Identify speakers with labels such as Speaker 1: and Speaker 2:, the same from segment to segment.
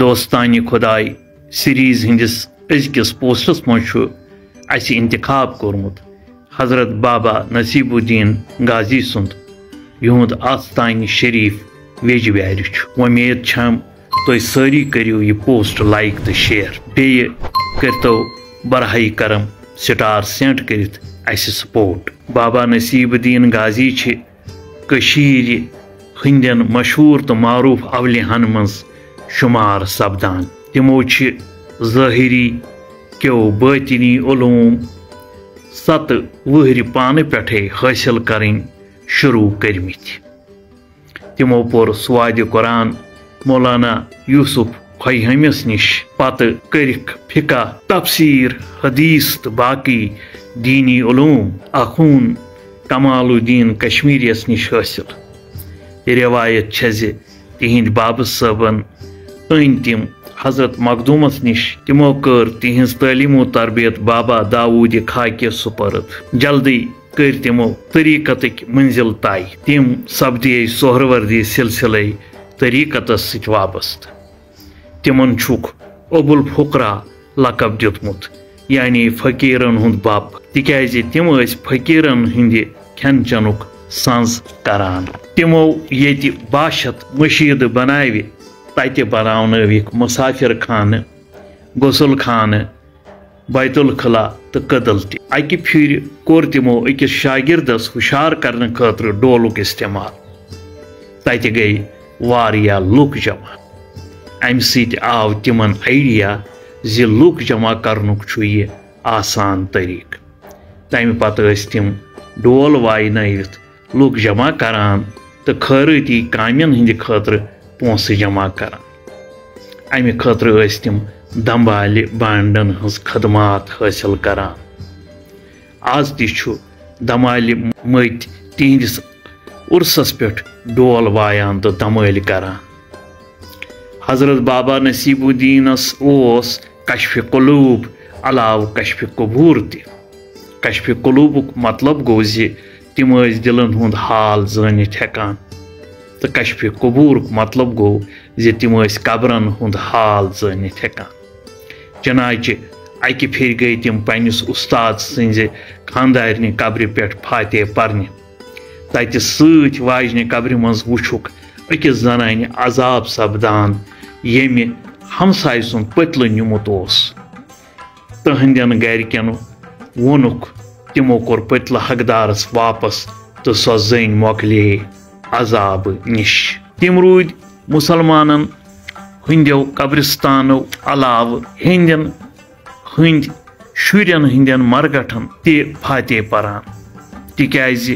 Speaker 1: دوستانہ خدائی سیریز ہندس ازکس پوسٹس مجھ اس انتخاب کورمت حضرت بابا نصیب الدین غازی سند یہد آستانہ شریف ویجبیار امید چھم تھی ساری کرو یہ پوسٹ لائک تو شیئر بیٚیہِ کرتو براہ کرم سٹار سینٹ کرت اس سپورٹ بابا نصیب الدین غازی کشیر ہندین مشہور تو معروف اولیاءن مز شمار سپدان تمو ظاہری کیو باطنی علوم 7 وہر پانہ پٹھے حاصل کریں شروع کرمت تمو پور سواد قرآن مولانا یوسف خیہمس نش پتہ کرک فقہ تفسیر حدیث تو باقی دینی علوم اخون کمال الدین کشمیریس نش حاصل روایت تہند بابا صٲبن أنۍ تم حضرت مخدومس نش تمو کر تہذ تعلیم و تربیت بابا داود خاکہ سپرد جلدی کر تمو طریقتک منزل طے تم سپدے سہروردی سلسلے طریقتس ست وابستہ تمن چھک ابو الفقرا لقب دیتمت یعنی فقیرن ہند بب تکیاز تم فقیرن ہند کھین چنک سنز کران تمو یت 62 مشید بناوِ تتہ بناونوک مسافر خانہ غسل خانہ بیت الخلا تو قدل تہ اکہ پھر کور تمو أکس شاگردس ہوشیار کرنے خاطر ڈولک استعمال تتہ گئی واریاہ لوک جمع امہ سۭتۍ آو تمن آئیڈیا زِ لوک جمع کرنک یہ آسان طریقہ تمہ پتہ تم ڈول واینٲوِتھ لوک جمع کران تو خیرٲتی کامین ہند خاطر پونسہ جمع کران امہ خاطر تم دمبالہ بانڈن ہز خدمات حاصل کران آز تہ دمالہ مت تہندس عرسس پہ ڈول وایان تو دمال کران حضرت بابا نصیب الدینس کشف قلوب علاوہ کشف قبور تہ کشف قلوبک مطلب گو تم دلن ہند حال زانت ہیکان تو کشف قبورک مطلب گو تم قبرن ہند حال زانت ہیکان چنانچہ اکہ پھر گئی تم پنس استاد سنز خاندارنہ قبر پہ فاتح پرنہ تتہ ست واجنہ قبر مز وچھک أکس زنانہ عذاب سپدان یمہ ہمسائے سن پتلہ نمت تہندین گرکین وونک تمو کور پتلہ حقدارس واپس تو سو زن مۄکلے عذاب نش تم رود مسلمانن ہندیو قبرستانو علاوہ ہند شرین ہندین مرگٹھن تہ فاتح پران تکیاز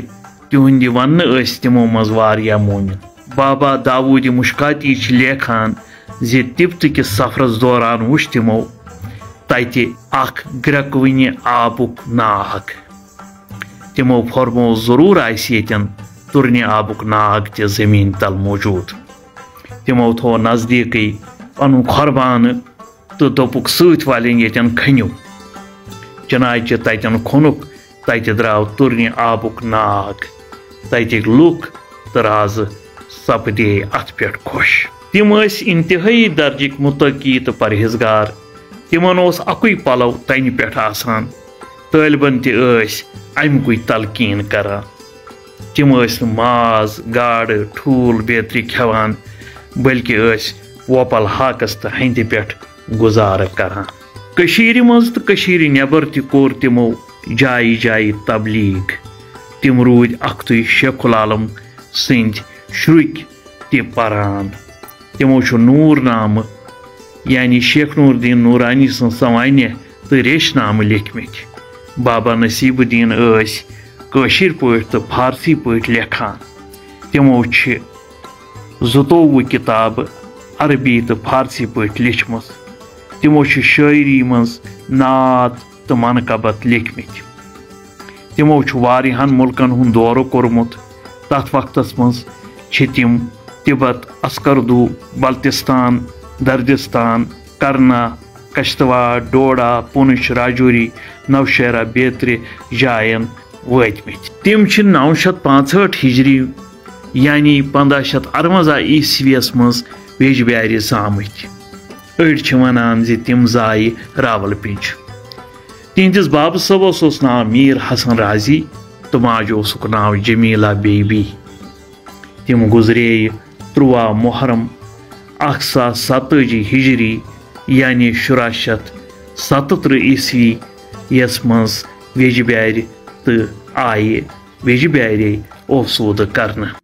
Speaker 1: تہند ون تمو مز واریاہ مومن بابا داود مشکاتی لیکھان تبتہ کس سفرس دوران وچھ تمو تتہ اخ گرکونہ آبک ناگ تمو فرمو ضرور یتن ترنہ آبک ناگ تہ زمین تل موجود تمو تھو نزدیکی پن قربان تو دوپک ست والن یتن کھنو چنانچہ تتن کھنک تتہ درو ترنہ آبک ناگ تتک لوک تو راز سپدے ات پہ خوش تم انتہائی درجک متقی تو پرہیزگار تمن اکوئی پلو تنہ پہ آسان طالبن تہ امکُے تلقین کران تم ماز گاڑ ٹھوٗل بیترِ کھیوان بلکہ ووپل ہاکس تو ہندِ پہ گزارٕ کران کشیر مز تو کشیر نبر تہ کور تمو جائیں جائیں تبلیغ تم رود اختُے شیخ العالم سند شرک تہ پران تمو نور نامہ یعنی شیخ نور الدین نورانی سن سوانح تو ریش نامہ لیکھمت بابا نصیب الدین کٲشِر پٲٹھۍ تو فارسی پٲٹھۍ لیکھان تمو 22 کتابہٕ عربی تو فارسی پٲٹھۍ لیچھمژ تمو شاعری مز نعت تو منقبت لیکھمت تمو واریاہن ملکن ہند دورٕ کوٚرمُت تتھ وقتس مز تم تبت اسکردو بلتستان دردستان کرنا کشتواڑ ڈوڈا پونچھ راجوری نوشہرہ بیترِ جائن وٲتمٕتۍ تم 965 ہجری یعنی 1558 عیسویس مز ویجبیارِ زامٕتۍ أڑۍ چھِ وَنان زِ تِم زایہِ راولپنٛج تِہنٛدِس بابہٕ صٲبس اوس ناو میٖر حسن رازی تہٕ ماجہِ اوسُکھ ناو جمیٖلا بیبی تِم گُزرییہِ 13 محرم 1787 ہجری یعنی 1777 عیسوی یس منٛز ویجہِ بیٛارِ تہٕ آیہِ ویجہِ بیٛارے اوسوٗدٕ کرنہٕ